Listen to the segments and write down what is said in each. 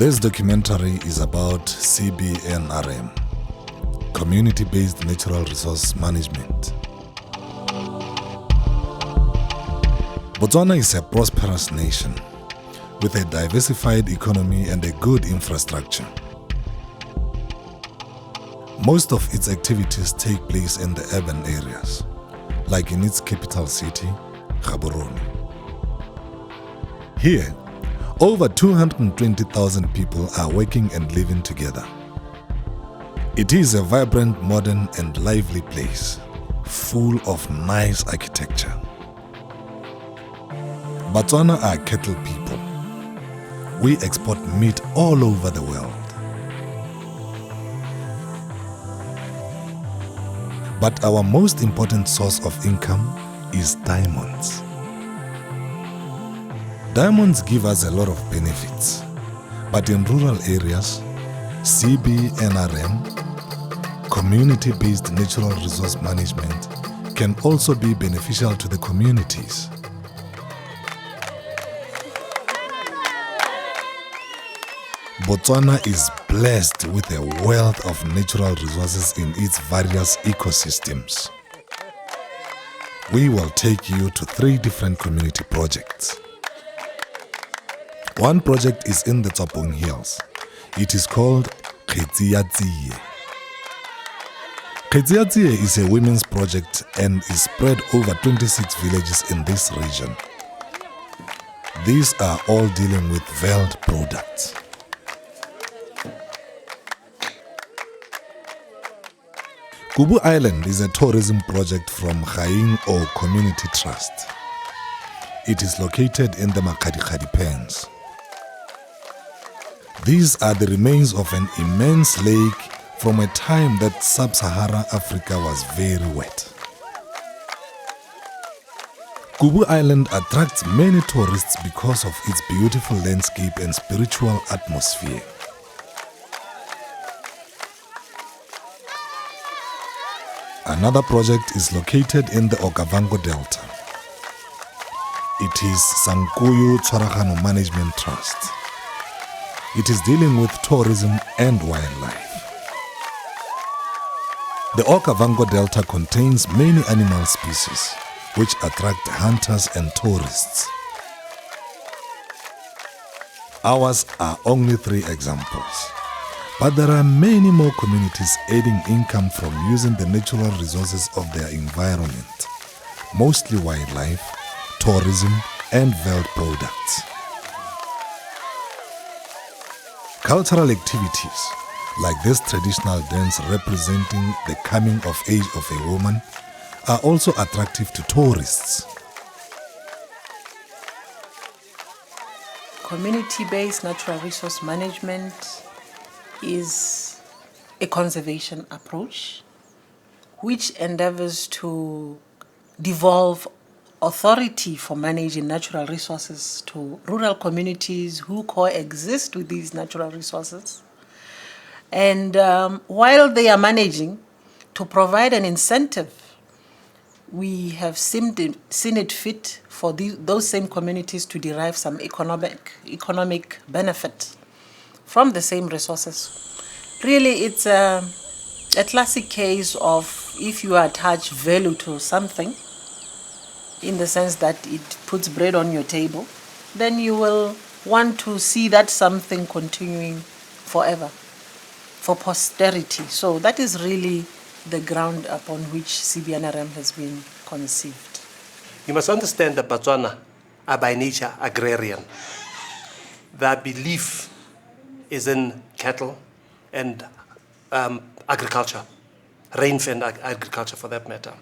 This documentary is about CBNRM, Community-Based Natural Resource Management. Botswana is a prosperous nation with a diversified economy and a good infrastructure. Most of its activities take place in the urban areas, like in its capital city, Gaborone. Here, over 220,000 people are working and living together. It is a vibrant, modern and lively place, full of nice architecture. Botswana are cattle people. We export meat all over the world. But our most important source of income is diamonds. Diamonds give us a lot of benefits, but in rural areas, CBNRM, Community-Based Natural Resource Management, can also be beneficial to the communities. Botswana is blessed with a wealth of natural resources in its various ecosystems. We will take you to 3 different community projects. One project is in the Tsapong Hills. It is called Tshwaragano. Tshwaragano is a women's project and is spread over 26 villages in this region. These are all dealing with veld products. Kubu Island is a tourism project from Gaing or Community Trust. It is located in the Makgadikgadi Plains. These are the remains of an immense lake from a time that sub-Saharan Africa was very wet. Kubu Island attracts many tourists because of its beautiful landscape and spiritual atmosphere. Another project is located in the Okavango Delta. It is Sankuyu Tshwaragano Management Trust. It is dealing with tourism and wildlife. The Okavango Delta contains many animal species which attract hunters and tourists. Ours are only 3 examples, but there are many more communities adding income from using the natural resources of their environment, mostly wildlife, tourism and veld products. Cultural activities like this traditional dance representing the coming of age of a woman are also attractive to tourists. Community-based natural resource management is a conservation approach which endeavors to devolve authority for managing natural resources to rural communities who coexist with these natural resources. And while they are managing, to provide an incentive, we have seen it fit for those same communities to derive some economic benefit from the same resources. Really, it's a classic case of if you attach value to something, in the sense that it puts bread on your table, then you will want to see that something continuing forever, for posterity. So that is really the ground upon which CBNRM has been conceived. You must understand that Botswana are by nature agrarian. Their belief is in cattle and agriculture, rain-fed agriculture for that matter.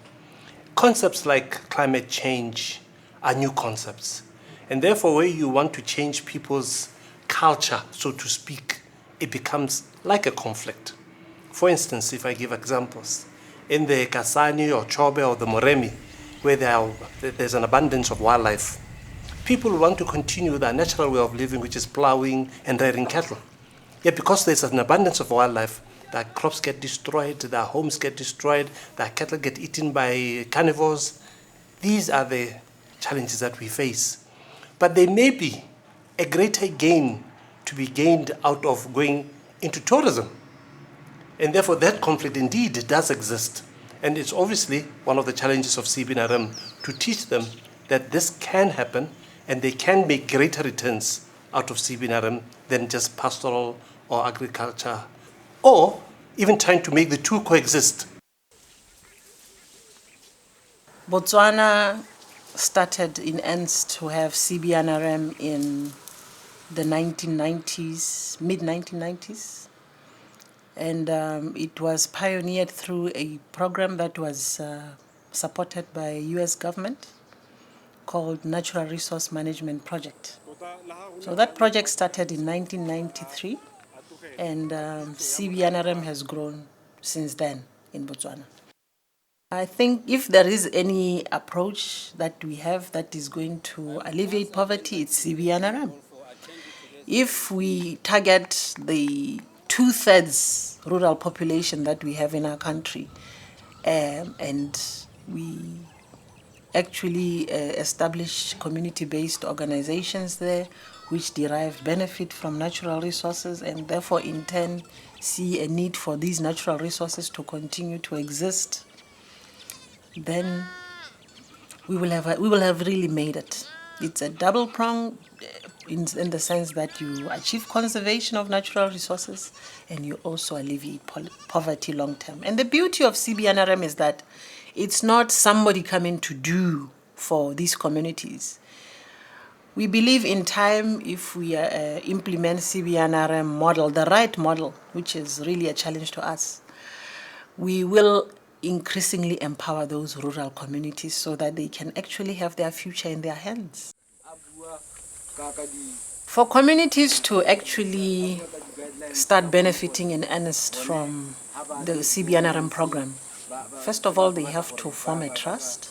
Concepts like climate change are new concepts. And therefore, where you want to change people's culture, so to speak, it becomes like a conflict. For instance, if I give examples, in the Kasani or Chobe or the Moremi, where there's an abundance of wildlife, people want to continue their natural way of living, which is plowing and rearing cattle. Yet because there's an abundance of wildlife, their crops get destroyed, their homes get destroyed, their cattle get eaten by carnivores. These are the challenges that we face. But there may be a greater gain to be gained out of going into tourism. And therefore, that conflict indeed does exist. And it's obviously one of the challenges of CBNRM to teach them that this can happen and they can make greater returns out of CBNRM than just pastoral or agriculture, or even trying to make the two coexist. Botswana started in earnest to have CBNRM in the 1990s, mid-1990s. And it was pioneered through a program that was supported by US government called Natural Resource Management Project. So that project started in 1993, and CBNRM has grown since then in Botswana. I think if there is any approach that we have that is going to alleviate poverty, it's CBNRM. If we target the 2/3 rural population that we have in our country, and we actually establish community-based organizations there which derive benefit from natural resources and therefore in turn see a need for these natural resources to continue to exist, then we will have really made it. It's a double prong in the sense that you achieve conservation of natural resources and you also alleviate poverty long term. And the beauty of CBNRM is that it's not somebody coming to do for these communities. We believe in time, if we implement CBNRM model, the right model, which is really a challenge to us, we will increasingly empower those rural communities so that they can actually have their future in their hands. For communities to actually start benefiting in earnest from the CBNRM program, first of all, they have to form a trust.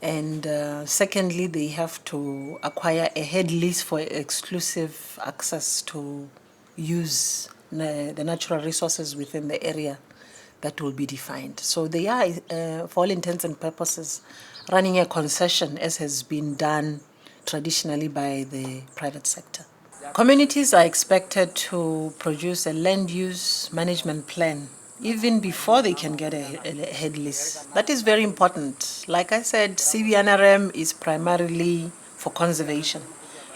And secondly, they have to acquire a head lease for exclusive access to use the natural resources within the area that will be defined. So they are, for all intents and purposes, running a concession as has been done traditionally by the private sector. Communities are expected to produce a land use management plan even before they can get a head lease. That is very important. Like I said, CBNRM is primarily for conservation.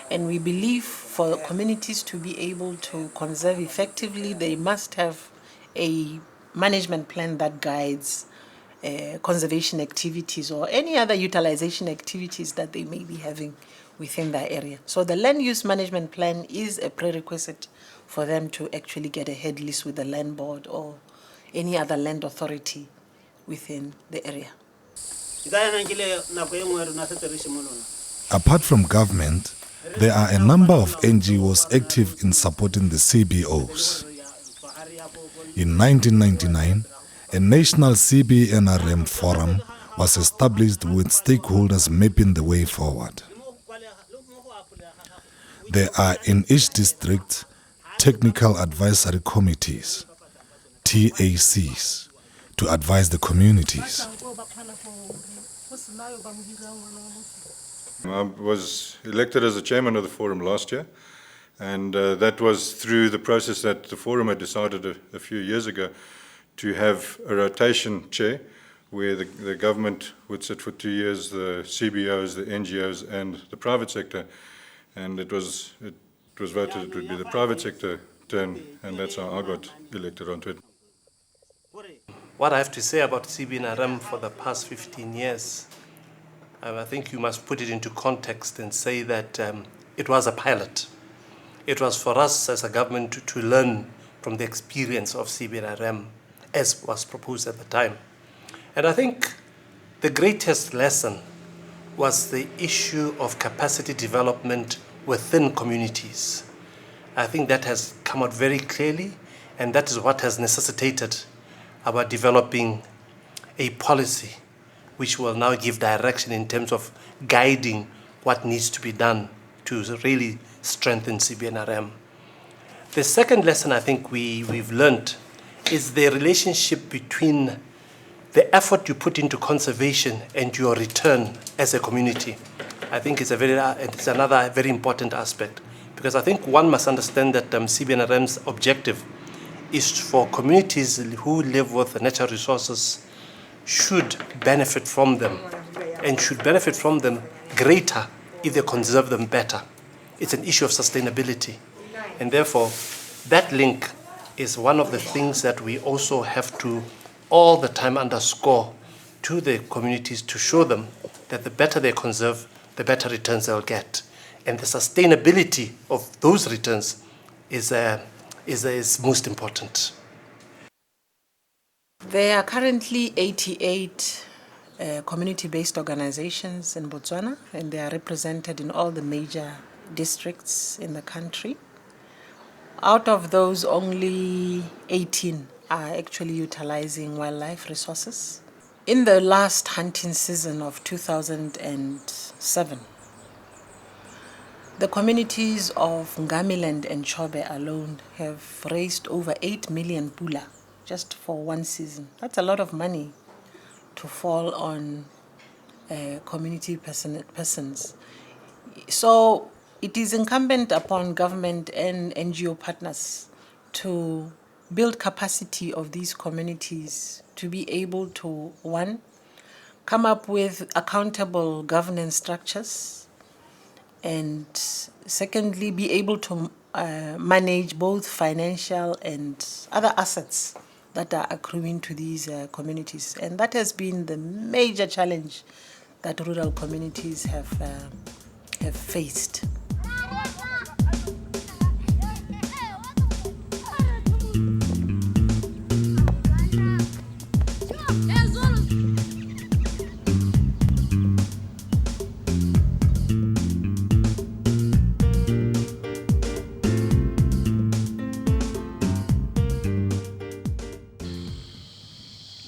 And we believe for communities to be able to conserve effectively, they must have a management plan that guides conservation activities or any other utilization activities that they may be having within that area. So the land use management plan is a prerequisite for them to actually get a head lease with the land board or any other land authority within the area. Apart from government, there are a number of NGOs active in supporting the CBOs. In 1999, a national CBNRM forum was established with stakeholders mapping the way forward. There are in each district technical advisory committees, TACs, to advise the communities. I was elected as the chairman of the forum last year, and that was through the process that the forum had decided a few years ago to have a rotation chair where the government would sit for 2 years, the CBOs, the NGOs and the private sector, and it was voted it would be the private sector turn, and that's how I got elected onto it. What I have to say about CBNRM for the past 15 years, I think you must put it into context and say that it was a pilot. It was for us as a government to learn from the experience of CBNRM as was proposed at the time. And I think the greatest lesson was the issue of capacity development within communities. I think that has come out very clearly, and that is what has necessitated our developing a policy which will now give direction in terms of guiding what needs to be done to really strengthen CBNRM. The second lesson I think we've learned is the relationship between the effort you put into conservation and your return as a community. I think it's another very important aspect, Because I think one must understand that CBNRM's objective is for communities who live with the natural resources should benefit from them, and should benefit from them greater if they conserve them better. It's an issue of sustainability. And therefore, that link is one of the things that we also have to all the time underscore to the communities to show them that the better they conserve, the better returns they'll get. And the sustainability of those returns is most important. There are currently 88 community-based organizations in Botswana, and they are represented in all the major districts in the country. Out of those, only 18 are actually utilizing wildlife resources. In the last hunting season of 2007, the communities of Ngamiland and Chobe alone have raised over 8 million pula just for one season. That's a lot of money to fall on community persons. So it is incumbent upon government and NGO partners to build capacity of these communities to be able to, one, come up with accountable governance structures, and secondly, be able to manage both financial and other assets that are accruing to these communities. And that has been the major challenge that rural communities have faced.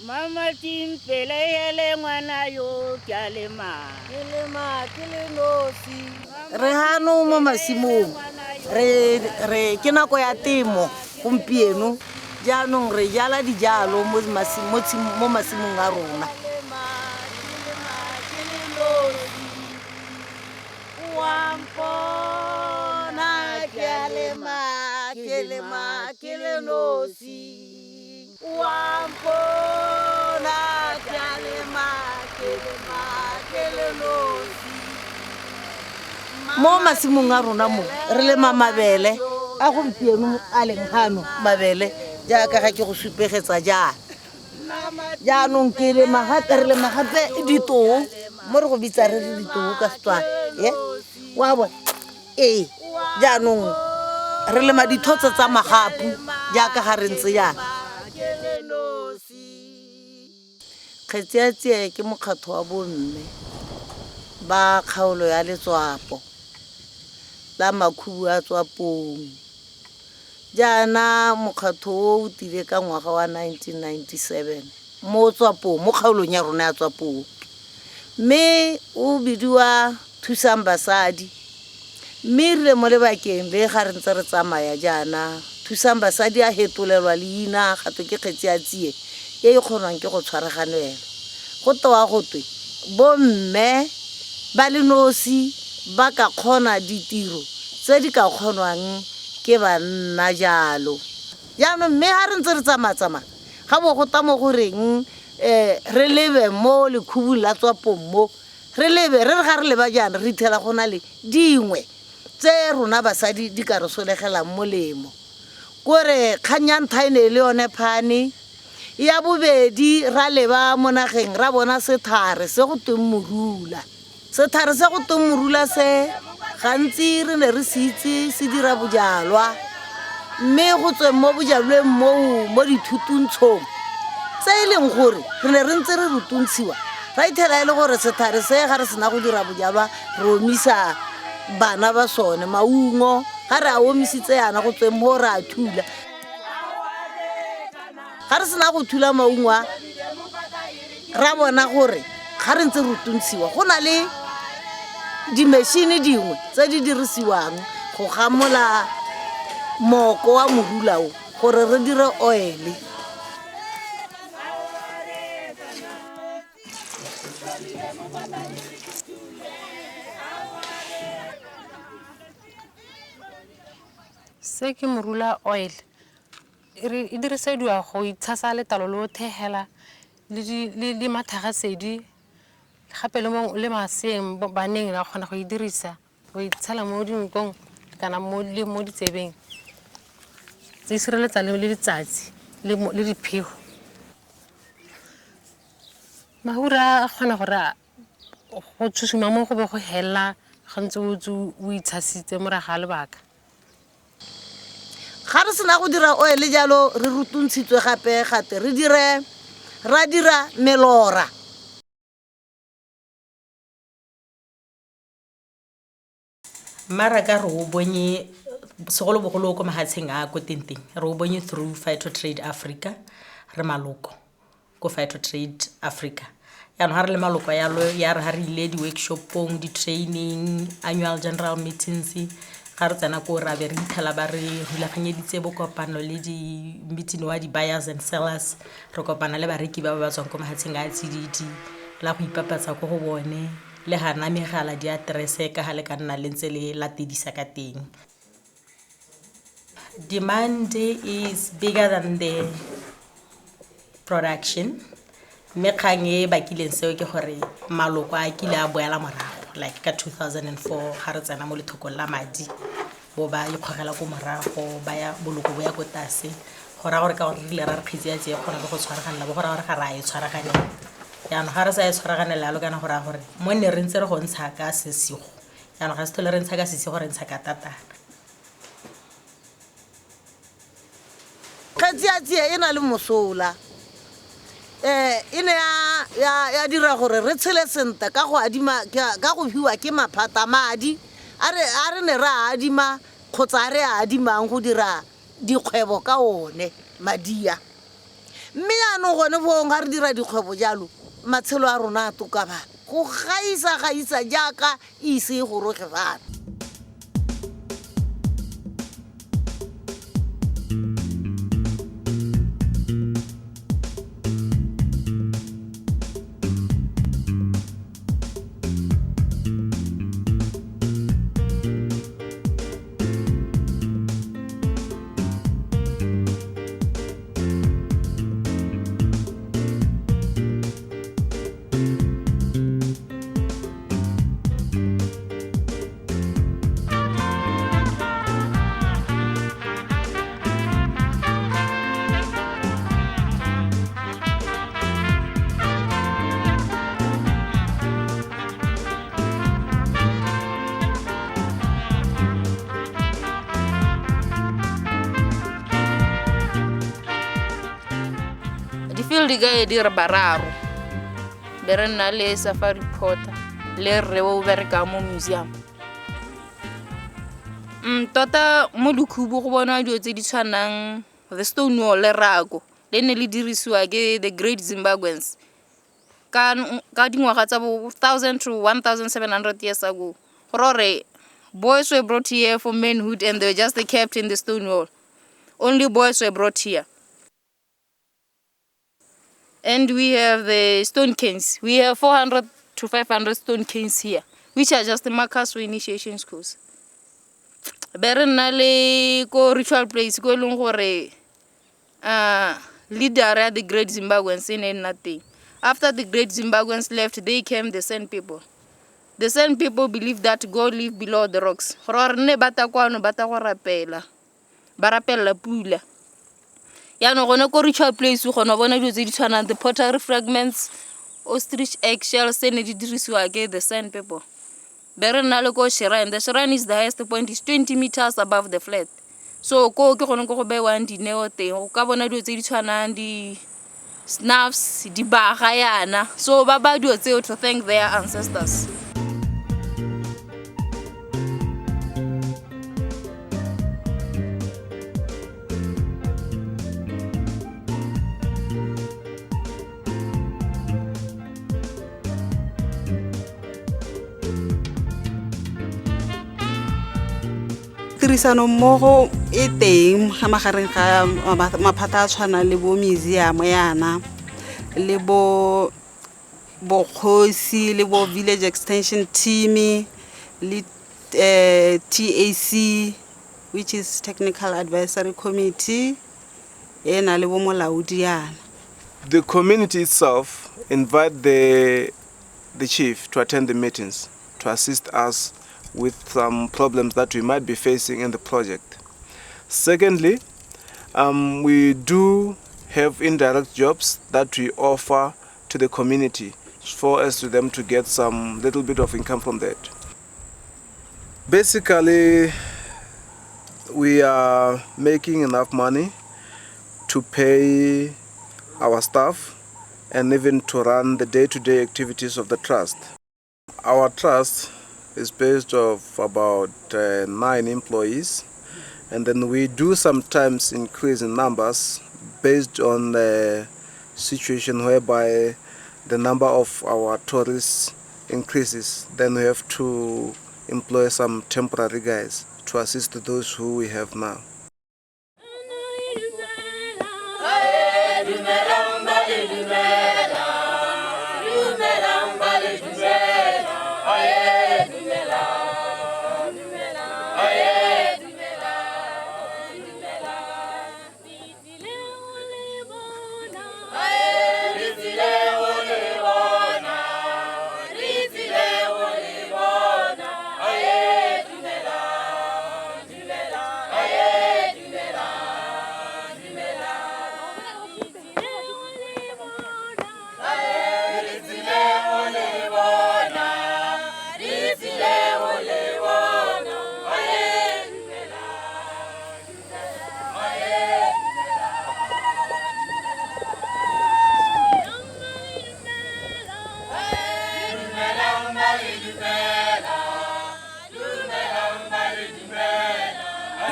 Mama timpele hele ngwana yo kyalema kelema kelenosi re hano mo masimong re ke nako ya temo gompieno jaanong re jala dijalo mo masimong a rona wampona kyalema kelema kelenosi wampona kyalema kelema kelenosi mo masimong a rona mo re lema mabele a gompieno a leng gano mabele jaaka ga ke go supegetsa jaanong ke lema gape re lema gape ditou mo re go bitsa re le ditou ka Setswana wa bona jaanong re lema dithotse tsa magapu jaaka ga re ntse yana kgetseatsie ke mokgatho wa bomme ba kgaolo ya letswapo la makhubu a tswapong jaana mokgatho o tile ka ngwaga wa 1997 mo tswapong mo kgaolong ya rona ya tswapong mme o bidiwa thusang basadi mme re mo lebakeng le ga re ntse re tsamaya jaana thusang basadi a hetolelwa leina gato ke kgetseatsie e kgonwang ke go tshwaraganelwa go toa go twe bomme ba le nosi ba ka kgona ditiro tse di ka kgonwang ke banna jalo jaanong mme ga re ntse re tsamaya ga bo go tamo goreng re lebe mo lekhubung la tswapong mo re lebe re ga re leba jaana re ithela go na le dingwe tse rona basadi di ka re solegelang molemo kore kganyang thaine le yone phane ya bobedi ra leba mo nageng ra bona sethare se go tweng morula sethare se go tweng morula se gantsi re ne re se itse se dira bojalwa mme go tswe mo bojalweng mo dithutuntshong tse e leng gore re ne re ntse re rutuntshiwa ra ithela e le gore sethare se ga re sena go dira bojalwa re omisa bana ba sone maungo ga re a omisitse yana go tsweng mo re a thula ga re sena go thula maungo a ra bona gore ga re ntse rutuntshiwa go na le dimešhini dingwe tse di dirisiwang go gamola moko wa morula o gore re dire oil Se ke morula oil e dirisediwa go itshasa letlalo le o thegela le mathagatsedi gape le maseng baneng la kgona go e dirisa go itshela mo dinkong kana mo ditsebeng tse sireletsa le letsatsi le diphego. Mahura a kgona gore go tshusuma mo go be go hela gantse o itshasitse moraga lebaka. Ga re sena go dira oil jalo re rutuntshitswe gape gate ra dira melora. Maraka re o bonye segolobogolo ko mahatsheng a ko tenteng re o bonye through Phytotrade Africa re maloko ko Phytotrade Africa ya no ha re le maloko ya re ha re ile di-workshopong di-training annual general meetings ga re tsena ko ra be re ithala ba re rulaganyeditse bokopano le di-meeting wa di-buyers and sellers re kopana le bareki ba ba tswang ko mahatsheng a tsididi la go ipapatsa ko go bone le hana megala di address ka hale ka nna le ntse le latedisa ka teng. Demand is bigger than the production. Me kgang e bakileng seo ke gore maloko a kile a boela morago like ka 2004 ga re tsena mo lethokong la madi bo ba ikgogela ko morago ba ya boloko bo ya go tase gora gore ka gore re ile ra re khitsi ya tse gona go tshwaraganela bo gora gore ga ra e tshwaraganela ya no ga re sa e tshwaraganela lo kana gore mo ne re ntse re go ntsha ka sesigo ya no ga se tole re ntsha ka sesigo re ntsha ka tatana. Khatsiatsi e na le mosola ine ya dira gore re tshele senta ka go adima ka go hiwa ke maphata madi a re ne ra adima khotsa re adimang go dira dikgwebo ka one madia mme ya no gone bo nga re dira dikgwebo jalo matshelo a rona a toka ba go gaisa jaaka ise go roge bana. Field ga e dira bararo bere nna le safari reporter le re o bereka mo museum tota mo dikhubu go bona dio tse di tshwanang the stone wall le rago le ne le dirisiwa ke the great Zimbabweans ka dingwaga tsa bo 1000 to 1700 years ago gore boys were brought here for manhood and they were just kept in the stone wall. Only boys were brought here. And we have the stone canes. We have 400 to 500 stone canes here, which are just the markers for initiation schools. Berenale ko ritual place ko leng gore leader at the great Zimbabweans in nothing. After the great Zimbabweans left, they came the Sand people. The Sand people believe that God lives below the rocks. Ne bata kwano bata go rapela. Ba rapela pula. Ya no gone ko ritual place go no bona dio tse di tshwana the pottery fragments, ostrich eggshells tse ne di dirisiwa ke the Sand people. Berenale ko shrine. The shrine is the highest point is 20 meters above the flat. So ko ke gone go bewa dineo teng o ka bona dio tse di tshwanang di snaps di baga yana. So ba dio tse to thank their ancestors. Tirisano mmogo e teng ga magareng ga maphata a tshwana le bo museum yana le bo bokhosi le bo village extension team le TAC which is Technical Advisory Committee, e na le bo molaodi yana. The community itself invite the chief to attend the meetings to assist us with some problems that we might be facing in the project. Secondly, we do have indirect jobs that we offer to the community for us to them to get some little bit of income from that. Basically, we are making enough money to pay our staff and even to run the day-to-day activities of the trust. Our trust is based of about 9 employees, and then we do sometimes increase in numbers based on the situation whereby the number of our tourists increases. Then we have to employ some temporary guys to assist those who we have now.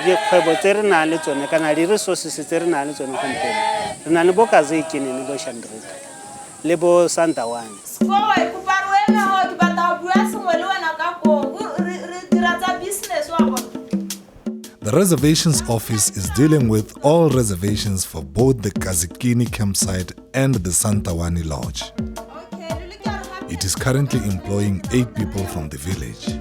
Dikgwebo tse re nang le tsone kana di-resources tse re nang le tsone gompieno re na le bo Kazekene le bo Shandrika le bo Santawane. The Reservations Office is dealing with all reservations for both the Kazikini campsite and the Santawane Lodge. It is currently employing 8 people from the village.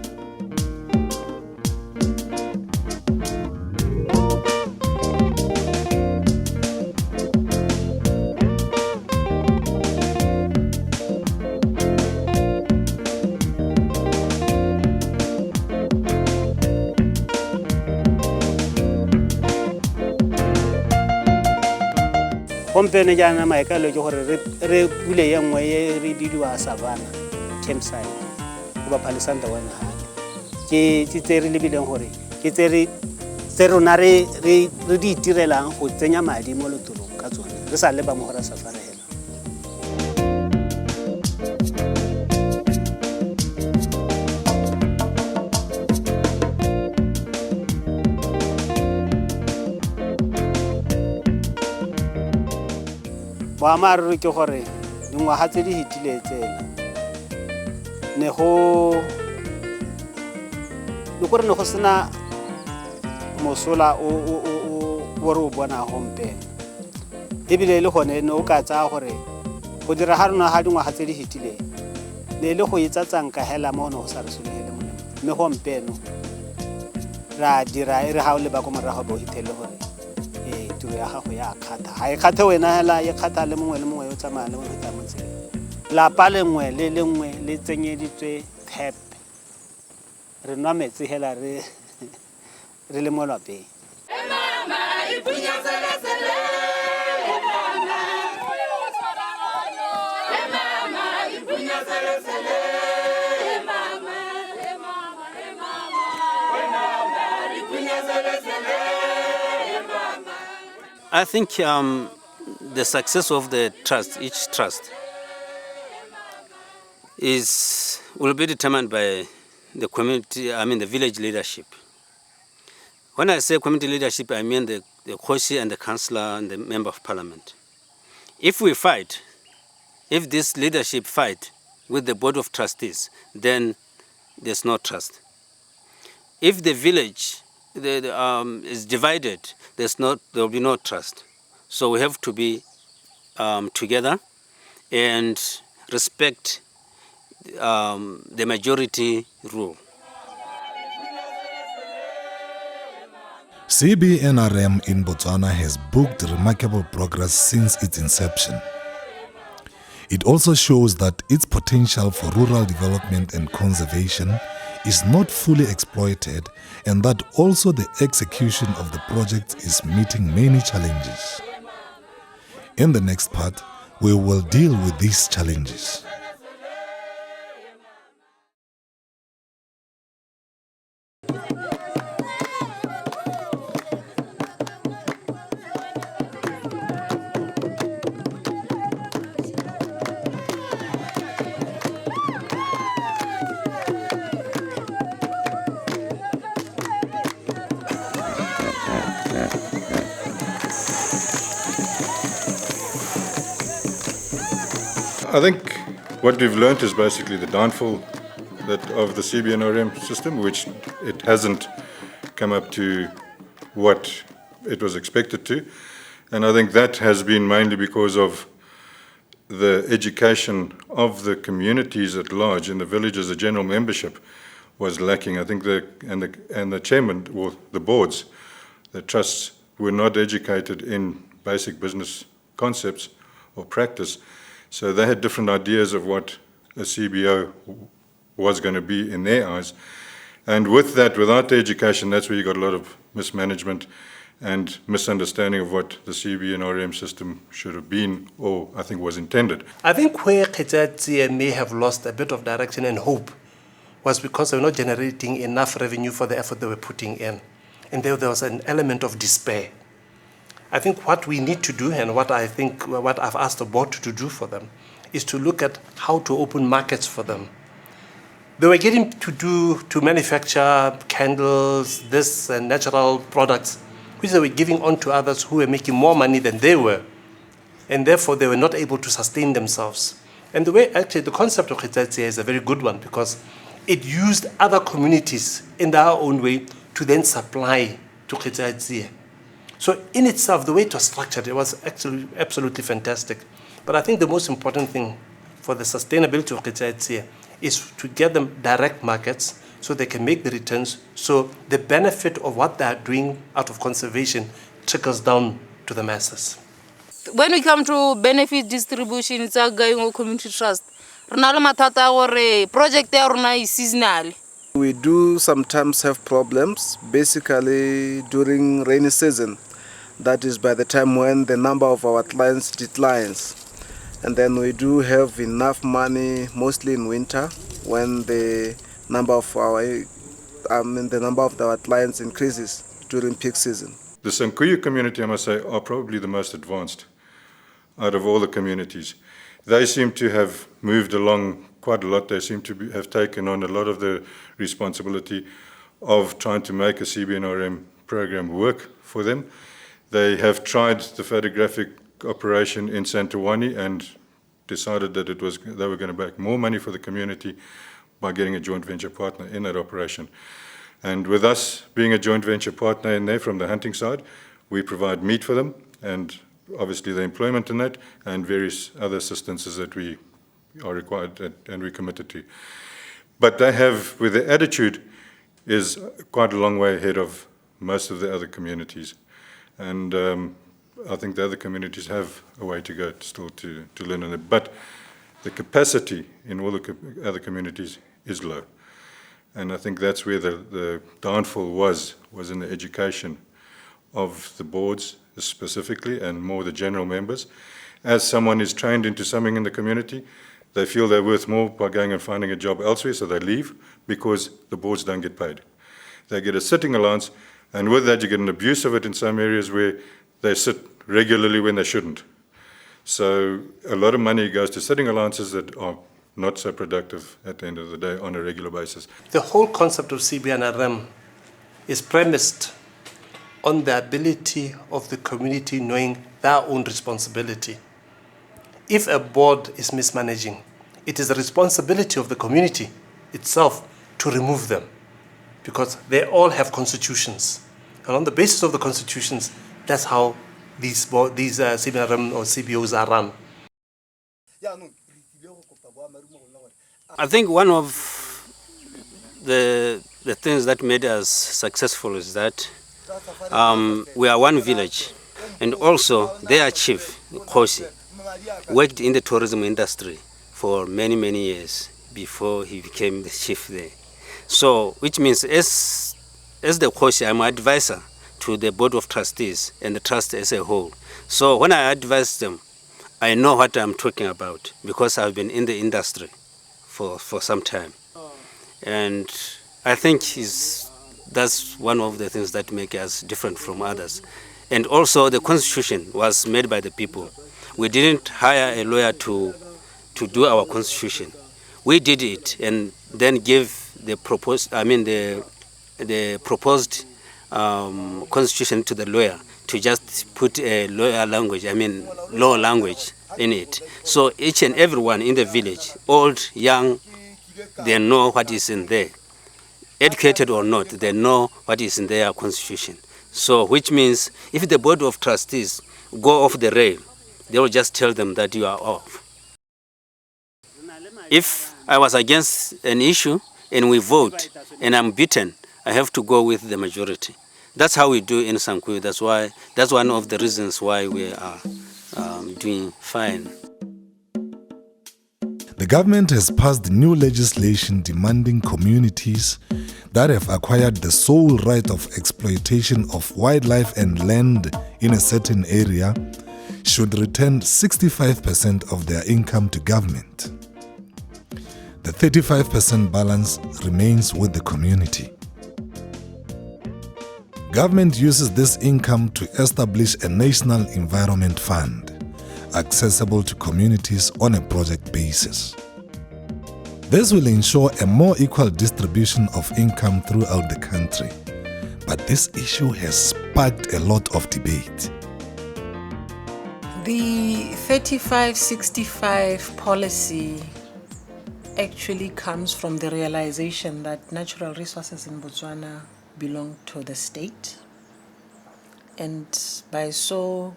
Gompieno jaana maikaelelo ke gore re pule ye nngwe ye re bidiwa Savannah campsite go bapha le Santawane gape ke tse re lebileng gore ke tse rona re di itirelang go tsenya madi mo letolong ka tsone re sa leba mo go ra safari hela. Boammaaruri ke gore dingwaga tse di hitile tsela ne go sena mosola o re o bona gompieno ebile le gone ne o ka tsaya gore go dira ga rona ga dingwaga tse di hitile ne le go itsatsanka hela mo go sa re sologele molemo mme gompieno ra dira e re ga o leba ko morago bo hitele gore tiro ya gago ya kgatha ga e kgathe wena hela e kgatha le mongwe yo tsamaya le mo feta mo tseleng lapa lengwe le lengwe le tsenyeditswe tap re nwa metsi hela re le mo lapeng. I think the success of the trust, each trust, will be determined by the community, the village leadership. When I say community leadership, I mean the Khosi and the councillor and the member of parliament. If this leadership fight with the board of trustees, then there's no trust. If the village is divided, there will be no trust. So we have to be together and respect the majority rule. CBNRM in Botswana has booked remarkable progress since its inception. It also shows that its potential for rural development and conservation is not fully exploited, and that also the execution of the project is meeting many challenges. In the next part, we will deal with these challenges. I think what we've learned is basically the downfall of the CBNRM system, which it hasn't come up to what it was expected to. And I think that has been mainly because of the education of the communities at large in the villages. The general membership was lacking. I think the chairman, or the boards, the trusts, were not educated in basic business concepts or practice. So they had different ideas of what a CBO was going to be in their eyes. And with that, without the education, that's where you got a lot of mismanagement and misunderstanding of what the CBNRM system should have been, or I think was intended. I think where Khetsi may have lost a bit of direction and hope was because they were not generating enough revenue for the effort they were putting in. And there was an element of despair. I think what we need to do, and what I've asked the board to do for them, is to look at how to open markets for them. They were getting to manufacture candles, this and natural products, which they were giving on to others who were making more money than they were. And therefore, they were not able to sustain themselves. And the concept of Khetsi is a very good one, because it used other communities in their own way to then supply to Khetsi. So in itself, the way it was structured, it was actually absolutely fantastic. But I think the most important thing for the sustainability of Khetsi is to get them direct markets so they can make the returns, so the benefit of what they're doing out of conservation trickles down to the masses. When we come to benefit distribution, it's a going community trust. Project is seasonal. We do sometimes have problems, basically during rainy season. That is by the time when the number of our clients declines. And then we do have enough money, mostly in winter, when the number of our clients increases during peak season. The Sankuyu community, I must say, are probably the most advanced out of all the communities. They seem to have moved along quite a lot. They seem to have taken on a lot of the responsibility of trying to make a CBNRM program work for them. They have tried the photographic operation in Santawani and decided that they were going to make more money for the community by getting a joint venture partner in that operation. And with us being a joint venture partner in there from the hunting side, we provide meat for them, and obviously the employment in that, and various other assistances that we are required and we're committed to. But they have, with their attitude, is quite a long way ahead of most of the other communities. And I think the other communities have a way to go still to learn on it. But the capacity in all the other communities is low. And I think that's where the downfall was in the education of the boards specifically, and more the general members. As someone is trained into something in the community, they feel they're worth more by going and finding a job elsewhere, so they leave because the boards don't get paid. They get a sitting allowance, and with that you get an abuse of it in some areas where they sit regularly when they shouldn't. So a lot of money goes to sitting allowances that are not so productive at the end of the day on a regular basis. The whole concept of CBNRM is premised on the ability of the community knowing their own responsibility. If a board is mismanaging, it is the responsibility of the community itself to remove them, because they all have constitutions. And on the basis of the constitutions, that's how these CBNRM or CBOs are run. I think one of the things that made us successful is that we are one village. And also, their chief, Kosi, worked in the tourism industry for many, many years before he became the chief there. So, which means as the Kosi, I'm an advisor to the Board of Trustees and the trust as a whole. So when I advise them, I know what I'm talking about because I've been in the industry for some time. And I think that's one of the things that make us different from others. And also the constitution was made by the people. We didn't hire a lawyer to do our constitution. We did it and then gave the proposed, the proposed constitution to the lawyer to just put a lawyer language, law language in it. So each and everyone in the village, old, young, they know what is in there. Educated or not, they know what is in their constitution. So which means if the Board of Trustees go off the rail, they will just tell them that you are off. If I was against an issue and we vote and I'm beaten, I have to go with the majority. That's how we do in Sankuyu. That's one of the reasons why we are doing fine. The government has passed new legislation demanding communities that have acquired the sole right of exploitation of wildlife and land in a certain area should return 65% of their income to government. The 35% balance remains with the community. Government uses this income to establish a national environment fund, accessible to communities on a project basis. This will ensure a more equal distribution of income throughout the country, but this issue has sparked a lot of debate. The 35-65 policy actually comes from the realization that natural resources in Botswana belong to the state, and by so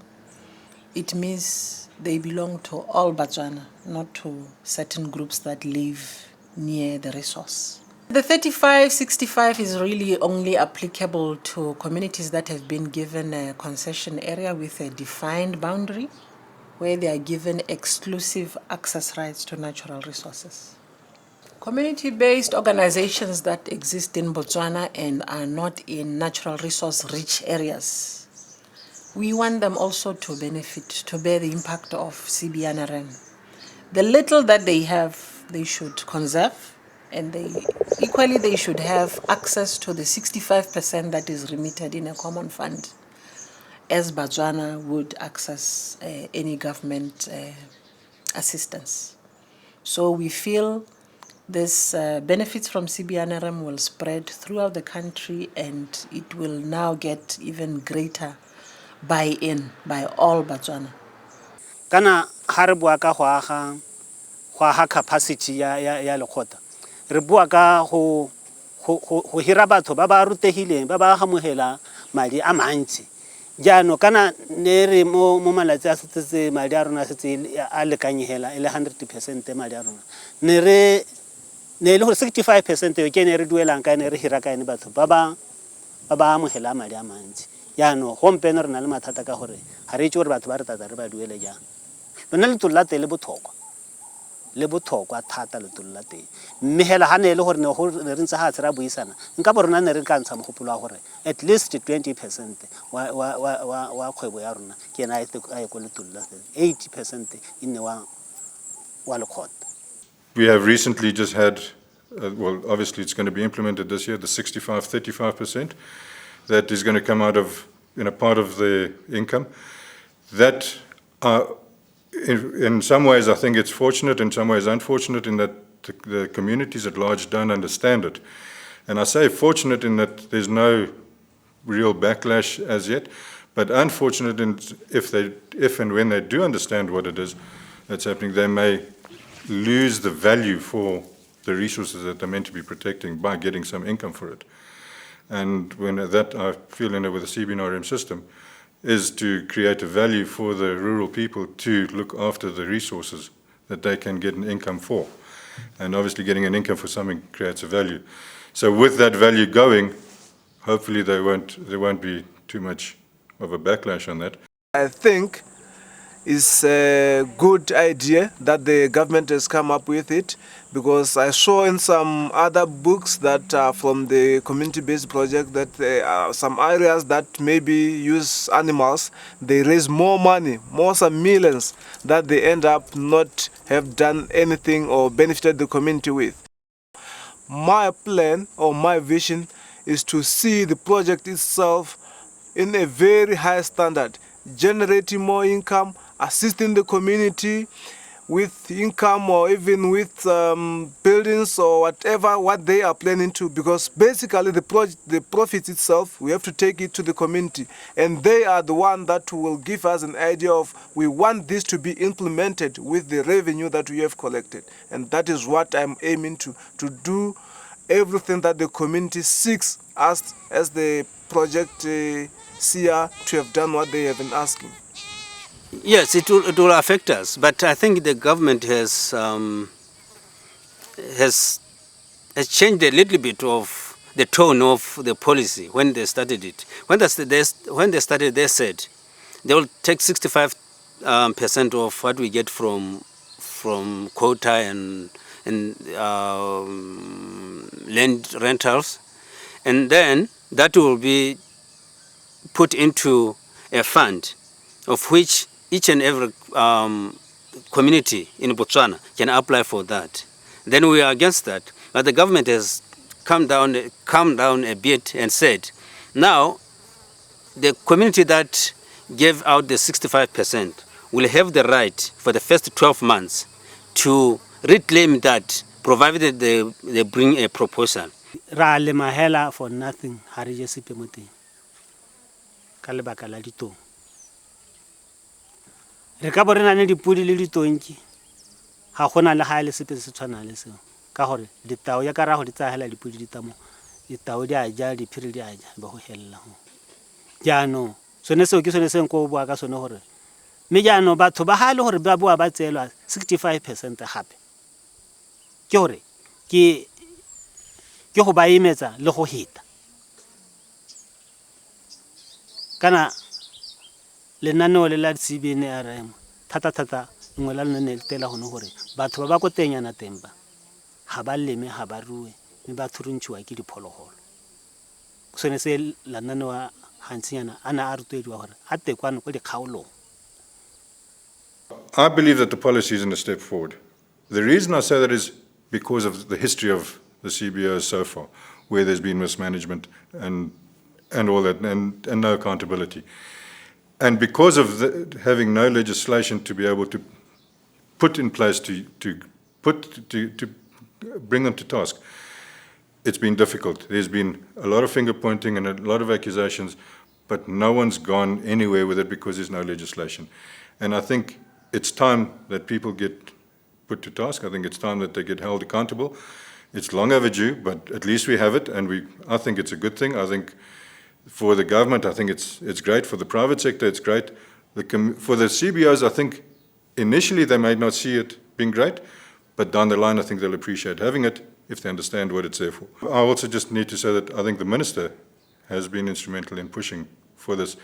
it means they belong to all Botswana, not to certain groups that live near the resource. The 35-65 is really only applicable to communities that have been given a concession area with a defined boundary, where they are given exclusive access rights to natural resources. Community-based organizations that exist in Botswana and are not in natural resource-rich areas, we want them also to benefit, to bear the impact of CBNRM. The little that they have, they should conserve, and they should have access to the 65% that is remitted in a common fund, as Botswana would access any government assistance. So we feel this benefits from CBNRM will spread throughout the country, and it will now get even greater buy-in by all Botswana. Kana ha re bua ka go aga capacity ya lekgotla, re bua ka go hira batho ba ba rutegileng ba ba gamogela madi a mantsi. Jaano kana ne re mo malatsi a setse madi a rona setse a lekanyegela e le 100% madi a rona, ne le gore 65% yo ke ne re duelang ka ne re hira ka ene batho ba ba amogela madi a mantsi. Jaano gompeno re na le mathata ka gore ga re itse gore batho ba re tata re ba duele jang. Lona le tlolla le botlhokwa thata le tlolla teng, mme hela ha ne le gore ne re ntse ga tsera buisana nka bo rona ne re ka ntsha mogopolo wa gore at least 20% wa kgwebo ya rona ke na a ye go le tlolla 80% e ne wa lekgotla. We have recently just had, well, obviously it's going to be implemented this year, the 65-35% that is going to come out of, part of the income. That, in some ways, I think it's fortunate, in some ways unfortunate, in that the communities at large don't understand it. And I say fortunate in that there's no real backlash as yet, but unfortunate in if and when they do understand what it is that's happening, they may lose the value for the resources that they're meant to be protecting by getting some income for it. And when that, I feel, with the CBNRM system, is to create a value for the rural people to look after the resources that they can get an income for. And obviously getting an income for something creates a value. So with that value going, hopefully there won't be too much of a backlash on that. I think it's a good idea that the government has come up with it, because I saw in some other books that from the community-based project that there are some areas that maybe use animals, they raise more money, some millions, that they end up not have done anything or benefited the community with. My plan or my vision is to see the project itself in a very high standard, generating more income, assisting the community with income or even with buildings or whatever what they are planning to, because basically the profit itself, we have to take it to the community, and they are the one that will give us an idea of we want this to be implemented with the revenue that we have collected. And that is what I'm aiming to do everything that the community seeks us as the project seer to have done what they have been asking. Yes, it will affect us, but I think the government has changed a little bit of the tone of the policy when they started it. When they started, they said they will take 65% of what we get from quota and land rentals, and then that will be put into a fund of which each and every community in Botswana can apply for that. Then we are against that. But the government has calmed down a bit and said, now the community that gave out the 65% will have the right for the first 12 months to reclaim that, provided they bring a proposal. Ra le mahela for nothing, ha re je sepe mo teng. Ka lebaka la ditong. Re ka bo re na le dipudi le ditongki, ga gona le ga le sepe se tshwana le seo. Ka gore ditao ya ka ra go di tsahela dipudi di tamo, ditao di a ja, diphiri di a ja, ba go hella ho. Jaanong sone seo ke sone se nko bua ka sone gore mme jaanong batho ba ga le gore ba bua ba tselwa 65% gape ke gore ke go ba imetsa le go hita kana lenaneo le la CBNRM thata nngwe la lone le tela gone gore batho ba ba go tenyana teng ba ga ba leme ga ba rue mme ba thuruntšhiwa ke diphologolo sone se lenaneo hantsinyana ana a rutediwa gore a tekwane ko dikgaolong. I believe that the policy is in a step forward. The reason I say that is because of the history of the CBO so far, where there's been mismanagement and all that, and no accountability. And because of having no legislation to be able to put in place to bring them to task, it's been difficult. There's been a lot of finger pointing and a lot of accusations, but no one's gone anywhere with it because there's no legislation. And I think it's time that people get put to task. I think it's time that they get held accountable. It's long overdue, but at least we have it, and I think it's a good thing. I think for the government, I think it's great. For the private sector, it's great. For the CBOs, I think initially they may not see it being great, but down the line, I think they'll appreciate having it if they understand what it's there for. I also just need to say that I think the minister has been instrumental in pushing for this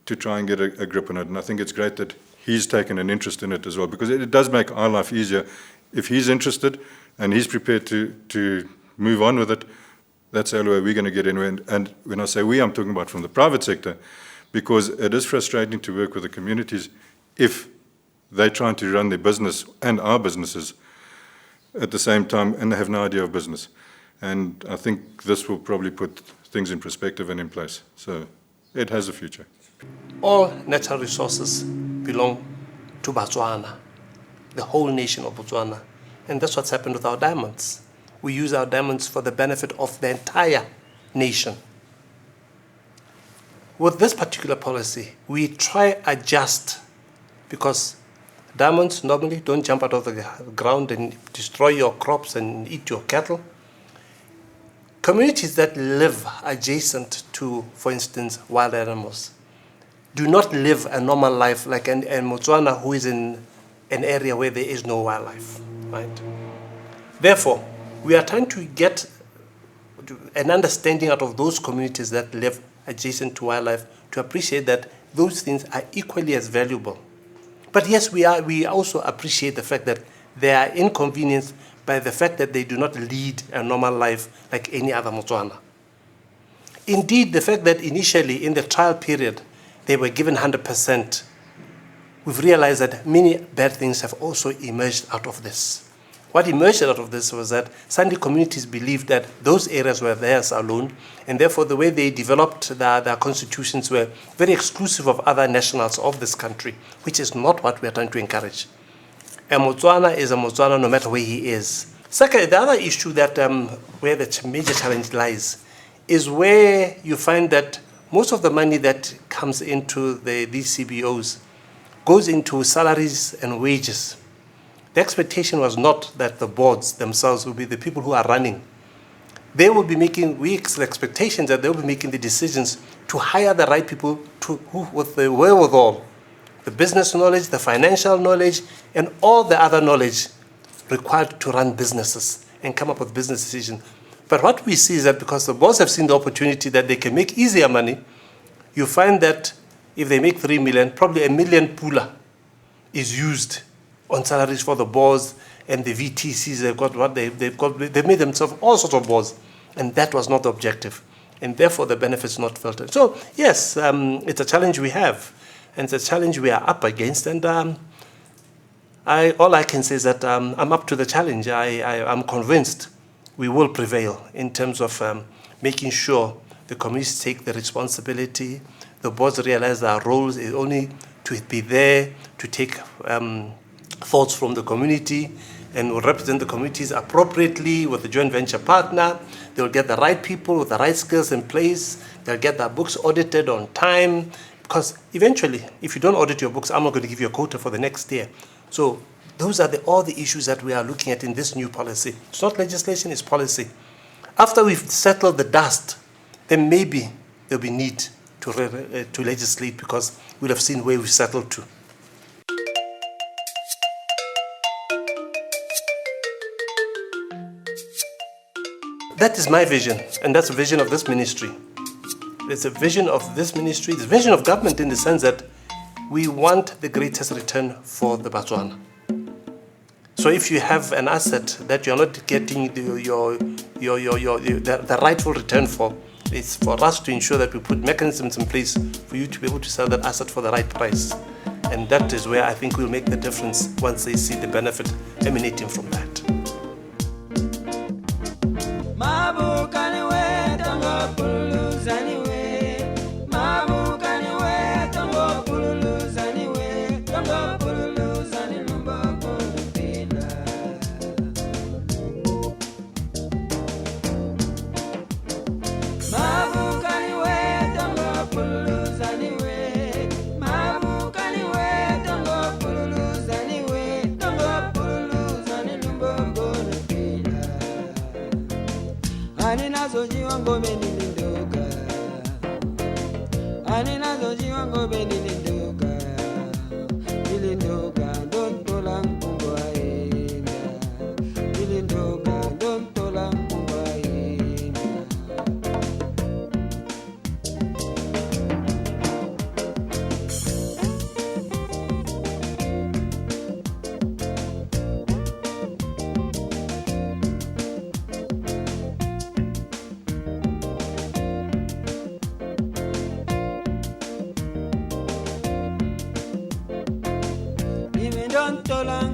to try and get a grip on it, and I think it's great that he's taken an interest in it as well, because it does make our life easier. If he's interested and he's prepared to move on with it, that's the only way we're going to get in. And when I say we, I'm talking about from the private sector, because it is frustrating to work with the communities if they're trying to run their business and our businesses at the same time and they have no idea of business. And I think this will probably put things in perspective and in place. So it has a future. All natural resources belong to Botswana, the whole nation of Botswana. And that's what's happened with our diamonds. We use our diamonds for the benefit of the entire nation. With this particular policy, we try adjust, because diamonds normally don't jump out of the ground and destroy your crops and eat your cattle. Communities that live adjacent to, for instance, wild animals, do not live a normal life like in Botswana, who is in an area where there is no wildlife, right? Therefore, we are trying to get an understanding out of those communities that live adjacent to wildlife to appreciate that those things are equally as valuable. But yes, we also appreciate the fact that they are inconvenienced by the fact that they do not lead a normal life like any other Motswana. Indeed, the fact that initially in the trial period they were given 100%, we've realized that many bad things have also emerged out of this. What emerged out of this was that Sandi communities believed that those areas were theirs alone, and therefore the way they developed their constitutions were very exclusive of other nationals of this country, which is not what we are trying to encourage. A Motswana is a Motswana no matter where he is. Second, the other issue that where the major challenge lies is where you find that most of the money that comes into these CBOs goes into salaries and wages. The expectation was not that the boards themselves will be the people who are running. They will be making, the expectations that they will be making the decisions to hire the right people with the wherewithal, the business knowledge, the financial knowledge, and all the other knowledge required to run businesses and come up with business decisions. But what we see is that because the boards have seen the opportunity that they can make easier money, you find that if they make 3 million, probably $1 million pula is used on salaries for the boards and the VTCs. They've got what they've made themselves all sorts of boards, and that was not the objective, and therefore the benefits not filtered. So yes, it's a challenge we have, and it's a challenge we are up against, and all I can say is that I'm up to the challenge. I'm convinced we will prevail in terms of making sure the communities take the responsibility, the boards realize their roles is only to be there to take thoughts from the community and will represent the communities appropriately with the joint venture partner. They'll get the right people with the right skills in place. They'll get their books audited on time, because eventually, if you don't audit your books, I'm not going to give you a quota for the next year. So those are all the issues that we are looking at in this new policy. It's not legislation, it's policy. After we've settled the dust, then maybe there'll be need to legislate, because we'll have seen where we've settled to. That is my vision, and that's a vision of this ministry. It's a vision of this ministry, it's a vision of government in the sense that we want the greatest return for the Botswana. So if you have an asset that you're not getting the rightful return for, it's for us to ensure that we put mechanisms in place for you to be able to sell that asset for the right price. And that is where I think we'll make the difference once they see the benefit emanating from that. Don't